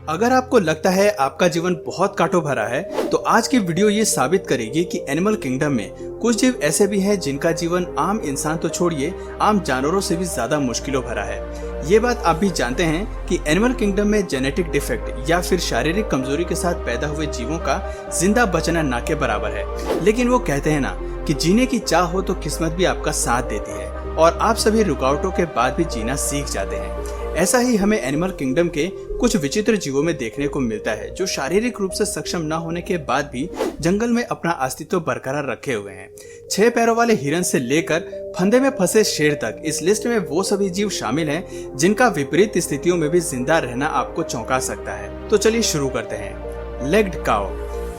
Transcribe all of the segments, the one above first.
अगर आपको लगता है आपका जीवन बहुत कांटों भरा है, तो आज की वीडियो ये साबित करेगी कि एनिमल किंगडम में कुछ जीव ऐसे भी हैं जिनका जीवन आम इंसान तो छोड़िए, आम जानवरों से भी ज्यादा मुश्किलों भरा है। ये बात आप भी जानते हैं कि एनिमल किंगडम में जेनेटिक डिफेक्ट या फिर शारीरिक कमजोरी के साथ पैदा हुए जीवों का जिंदा बचना ना के बराबर है। लेकिन वो कहते हैं ना कि जीने की चाह हो तो किस्मत भी आपका साथ देती है और आप सभी रुकावटों के बाद भी जीना सीख जाते हैं। ऐसा ही हमें एनिमल किंगडम के कुछ विचित्र जीवों में देखने को मिलता है, जो शारीरिक रूप से सक्षम न होने के बाद भी जंगल में अपना अस्तित्व बरकरार रखे हुए हैं। 6 पैरों वाले हिरन से लेकर फंदे में फंसे शेर तक इस लिस्ट में वो सभी जीव शामिल हैं जिनका विपरीत स्थितियों में भी जिंदा रहना आपको चौंका सकता है। तो चलिए शुरू करते हैं। लेग्ड काउ,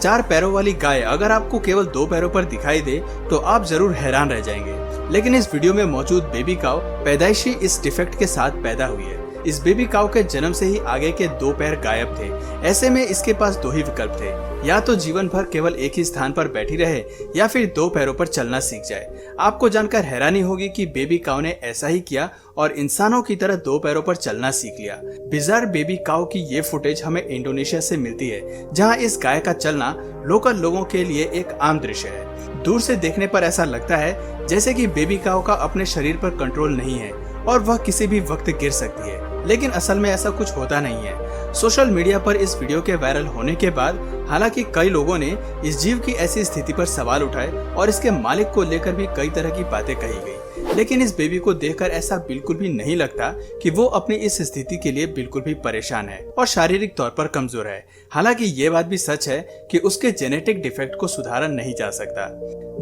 4 पैरों वाली गाय अगर आपको केवल 2 पैरों पर दिखाई दे तो आप जरूर हैरान रह जाएंगे, लेकिन इस वीडियो में मौजूद बेबी काउ पैदाइशी इस डिफेक्ट के साथ पैदा हुई है। इस बेबी काउ के जन्म से ही आगे के 2 पैर गायब थे। ऐसे में इसके पास 2 ही विकल्प थे, या तो जीवन भर केवल एक ही स्थान पर बैठी रहे या फिर 2 पैरों पर चलना सीख जाए। आपको जानकर हैरानी होगी कि बेबी काउ ने ऐसा ही किया और इंसानों की तरह 2 पैरों पर चलना सीख लिया। बिजार बेबी काउ की ये फुटेज हमें इंडोनेशिया से मिलती है, जहाँ इस गाय का चलना लोकल लोगों के लिए एक आम दृश्य है। दूर से देखने पर ऐसा लगता है जैसे कि बेबी काउ का अपने शरीर पर कंट्रोल नहीं है और वह किसी भी वक्त गिर सकती है, लेकिन असल में ऐसा कुछ होता नहीं है। सोशल मीडिया पर इस वीडियो के वायरल होने के बाद हालांकि कई लोगों ने इस जीव की ऐसी स्थिति पर सवाल उठाए और इसके मालिक को लेकर भी कई तरह की बातें कही गई, लेकिन इस बेबी को देखकर ऐसा बिल्कुल भी नहीं लगता कि वो अपनी इस स्थिति के लिए बिल्कुल भी परेशान है और शारीरिक तौर पर कमजोर है। हालांकि ये बात भी सच है कि उसके जेनेटिक डिफेक्ट को सुधारा नहीं जा सकता।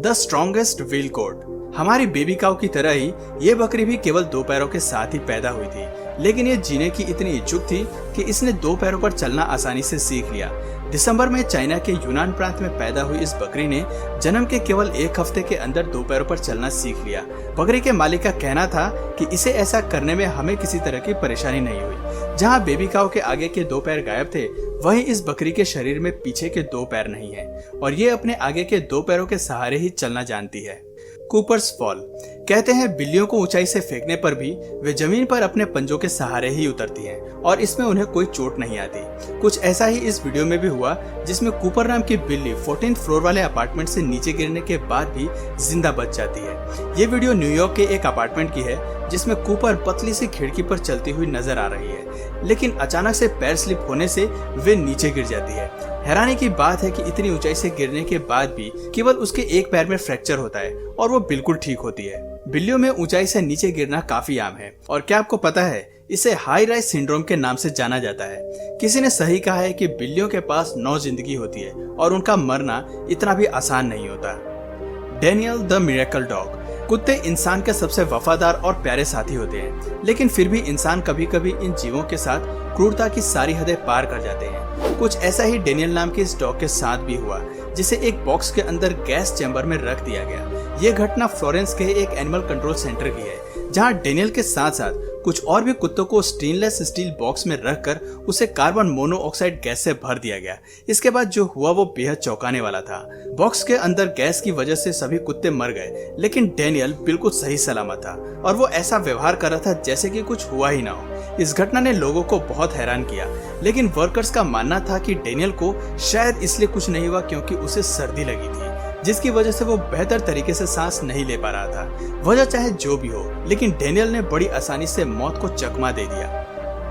द स्ट्रॉन्गेस्ट व्हील कोट, हमारी बेबी काउ की तरह ही ये बकरी भी केवल 2 पैरों के साथ ही पैदा हुई थी, लेकिन ये जीने की इतनी इच्छुक थी कि इसने 2 पैरों पर चलना आसानी से सीख लिया। दिसंबर में चाइना के यूनान प्रांत में पैदा हुई इस बकरी ने जन्म के केवल 1 हफ्ते के अंदर 2 पैरों पर चलना सीख लिया। बकरी के मालिक का कहना था कि इसे ऐसा करने में हमें किसी तरह की परेशानी नहीं हुई। जहां बेबी काउ के आगे के 2 पैर गायब थे, वहीं इस बकरी के शरीर में पीछे के 2 पैर नहीं है और ये अपने आगे के 2 पैरों के सहारे ही चलना जानती है। कूपर्स फॉल, कहते हैं बिल्लियों को ऊंचाई से फेंकने पर भी वे जमीन पर अपने पंजों के सहारे ही उतरती हैं और इसमें उन्हें कोई चोट नहीं आती। कुछ ऐसा ही इस वीडियो में भी हुआ, जिसमें कूपर नाम की बिल्ली 14th फ्लोर वाले अपार्टमेंट से नीचे गिरने के बाद भी जिंदा बच जाती है। ये वीडियो न्यूयॉर्क के एक अपार्टमेंट की है, जिसमें कूपर पतली सी खिड़की पर चलती हुई नजर आ रही है, लेकिन अचानक से पैर स्लिप होने से वे नीचे गिर जाती है। हैरानी की बात है कि इतनी ऊंचाई से गिरने के बाद भी केवल उसके एक पैर में फ्रैक्चर होता है और वो बिल्कुल ठीक होती है। बिल्लियों में ऊंचाई से नीचे गिरना काफी आम है और क्या आपको पता है, इसे हाई राइज सिंड्रोम के नाम से जाना जाता है। किसी ने सही कहा है कि बिल्लियों के पास 9 जिंदगी होती है और उनका मरना इतना भी आसान नहीं होता। डेनियल द मिरेकल डॉग, कुत्ते इंसान के सबसे वफादार और प्यारे साथी होते हैं, लेकिन फिर भी इंसान कभी कभी इन जीवों के साथ क्रूरता की सारी हदें पार कर जाते हैं। कुछ ऐसा ही डेनियल नाम के इस डॉग के साथ भी हुआ, जिसे एक बॉक्स के अंदर गैस चैम्बर में रख दिया गया। ये घटना फ्लोरेंस के एक एनिमल कंट्रोल सेंटर की है, जहां डेनियल के साथ साथ कुछ और भी कुत्तों को स्टेनलेस स्टील बॉक्स में रखकर उसे कार्बन मोनोऑक्साइड गैस से भर दिया गया। इसके बाद जो हुआ वो बेहद चौंकाने वाला था। बॉक्स के अंदर गैस की वजह से सभी कुत्ते मर गए, लेकिन डेनियल बिल्कुल सही सलामत था और वो ऐसा व्यवहार कर रहा था जैसे कि कुछ हुआ ही ना हो। इस घटना ने लोगों को बहुत हैरान किया, लेकिन वर्कर्स का मानना था कि डेनियल को शायद इसलिए कुछ नहीं हुआ क्योंकि उसे सर्दी लगी थी, जिसकी वजह से वो बेहतर तरीके से सांस नहीं ले पा रहा था। वजह चाहे जो भी हो, लेकिन डेनियल ने बड़ी आसानी से मौत को चकमा दे दिया।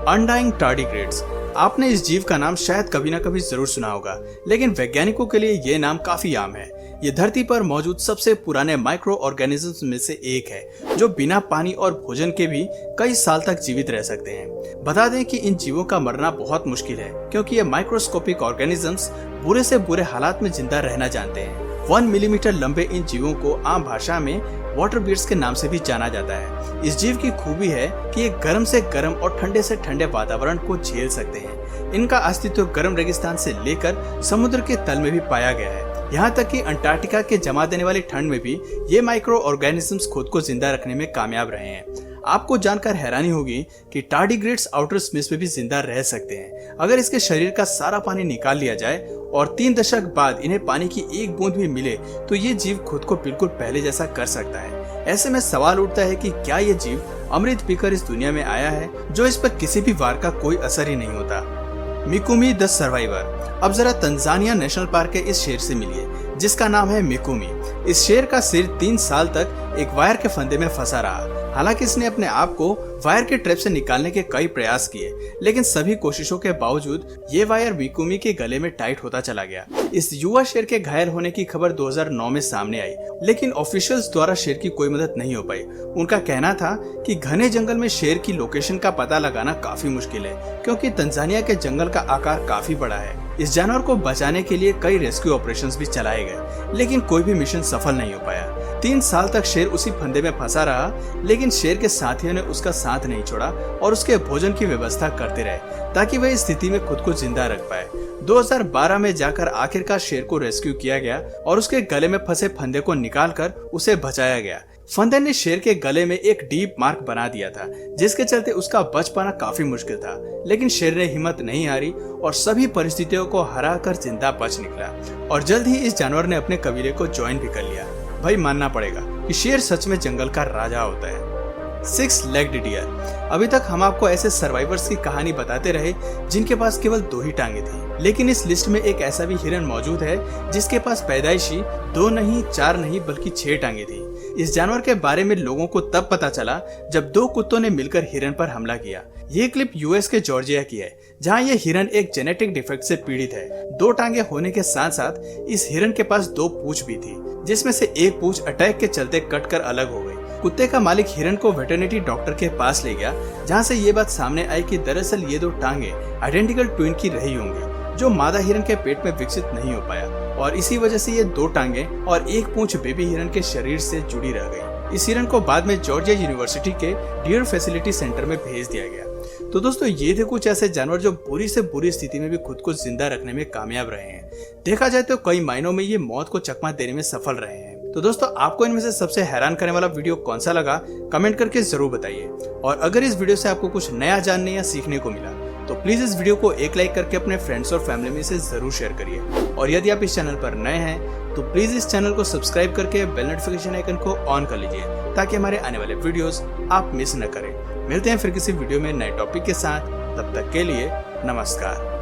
अनडाइंग टार्डिग्रेड्स, आपने इस जीव का नाम शायद कभी ना कभी जरूर सुना होगा, लेकिन वैज्ञानिकों के लिए ये नाम काफी आम है। ये धरती पर मौजूद सबसे पुराने माइक्रो ऑर्गेनिजम्स में से एक है, जो बिना पानी और भोजन के भी कई साल तक जीवित रह सकते हैं। बता दें कि इन जीवों का मरना बहुत मुश्किल है, क्योंकि ये माइक्रोस्कोपिक ऑर्गेनिजम्स बुरे से बुरे हालात में जिंदा रहना जानते हैं। 1 मिलीमीटर लंबे इन जीवों को आम भाषा में वाटर बीड्स के नाम से भी जाना जाता है। इस जीव की खूबी है कि ये गर्म से गर्म और ठंडे से ठंडे वातावरण को झेल सकते हैं। इनका अस्तित्व गर्म रेगिस्तान से लेकर समुद्र के तल में भी पाया गया है। यहाँ तक कि अंटार्कटिका के जमा देने वाली ठंड में भी ये माइक्रो ऑर्गेनिजम्स खुद को जिंदा रखने में कामयाब रहे हैं। आपको जानकर हैरानी होगी कि टार्डिग्रेड्स आउटर स्पेस में भी जिंदा रह सकते हैं। अगर इसके शरीर का सारा पानी निकाल लिया जाए और 3 दशक बाद इन्हें पानी की एक बूंद भी मिले, तो ये जीव खुद को बिल्कुल पहले जैसा कर सकता है। ऐसे में सवाल उठता है कि क्या ये जीव अमृत पीकर इस दुनिया में आया है, जो इस पर किसी भी वार का कोई असर ही नहीं होता। मिकुमी द सर्वाइवर। अब जरा तंजानिया नेशनल पार्क के इस शेर से मिलिए जिसका नाम है मिकुमी। इस शेर का सिर 3 साल तक एक वायर के फंदे में फंसा रहा। हालांकि इसने अपने आप को वायर के ट्रैप से निकालने के कई प्रयास किए, लेकिन सभी कोशिशों के बावजूद ये वायर मिकुमी के गले में टाइट होता चला गया। इस युवा शेर के घायल होने की खबर 2009 में सामने आई, लेकिन ऑफिशियल्स द्वारा शेर की कोई मदद नहीं हो पाई। उनका कहना था कि घने जंगल में शेर की लोकेशन का पता लगाना काफी मुश्किल है, क्योंकि तंजानिया के जंगल का आकार काफी बड़ा है। इस जानवर को बचाने के लिए कई रेस्क्यू ऑपरेशंस भी चलाए गए, लेकिन कोई भी मिशन सफल नहीं हो पाया। 3 साल तक शेर उसी फंदे में फंसा रहा, लेकिन शेर के साथियों ने उसका साथ नहीं छोड़ा और उसके भोजन की व्यवस्था करते रहे ताकि वह इस स्थिति में खुद को जिंदा रख पाए। 2012 में जाकर आखिरकार शेर को रेस्क्यू किया गया और उसके गले में फंसे फंदे को निकालकर उसे बचाया गया। फंदे ने शेर के गले में एक डीप मार्क बना दिया था, जिसके चलते उसका बच पाना काफी मुश्किल था, लेकिन शेर ने हिम्मत नहीं हारी और सभी परिस्थितियों को हराकर जिंदा बच निकला। और जल्द ही इस जानवर ने अपने कबीले को ज्वाइन भी कर लिया। भाई मानना पड़ेगा कि शेर सच में जंगल का राजा होता है। 6 लेग्ड डियर। अभी तक हम आपको ऐसे सर्वाइवर्स की कहानी बताते रहे जिनके पास केवल 2 ही टांगे थी, लेकिन इस लिस्ट में एक ऐसा भी हिरन मौजूद है जिसके पास पैदाइशी 2 नहीं, 4 नहीं बल्कि 6 टांगे थी। इस जानवर के बारे में लोगों को तब पता चला जब 2 कुत्तों ने मिलकर हिरन पर हमला किया। ये क्लिप यूएस के जॉर्जिया की है, जहाँ ये हिरन एक जेनेटिक डिफेक्ट से पीड़ित है। 2 टांगे होने के साथ साथ इस हिरन के पास 2 पूंछ भी थी, जिसमें से एक पूंछ अटैक के चलते कटकर अलग हो गई। कुत्ते का मालिक हिरन को वेटरनिटी डॉक्टर के पास ले गया, जहाँ से ये बात सामने आई कि दरअसल ये 2 टांगे आइडेंटिकल ट्विन की रही होंगी, जो मादा हिरन के पेट में विकसित नहीं हो पाया, और इसी वजह से ये 2 टांगे और एक पूंछ बेबी हिरन के शरीर से जुड़ी रह गई। इस हिरन को बाद में जॉर्जिया यूनिवर्सिटी के डियर फैसिलिटी सेंटर में भेज दिया गया। तो दोस्तों, ये थे कुछ ऐसे जानवर जो बुरी से बुरी स्थिति में भी खुद को जिंदा रखने में कामयाब रहे हैं। देखा जाए तो कई मायनों में ये मौत को चकमा देने में सफल रहे हैं। तो दोस्तों, आपको इनमें से सबसे हैरान करने वाला वीडियो कौन सा लगा, कमेंट करके जरूर बताइए। और अगर इस वीडियो से आपको कुछ नया जानने या सीखने को मिला तो प्लीज इस वीडियो को एक लाइक करके अपने फ्रेंड्स और फैमिली में इसे जरूर शेयर करिए। और यदि आप इस चैनल पर नए हैं तो प्लीज इस चैनल को सब्सक्राइब करके बेल नोटिफिकेशन आइकन को ऑन कर लीजिए, ताकि हमारे आने वाले वीडियोस आप मिस न करें। मिलते हैं फिर किसी वीडियो में नए टॉपिक के साथ। तब तक के लिए नमस्कार।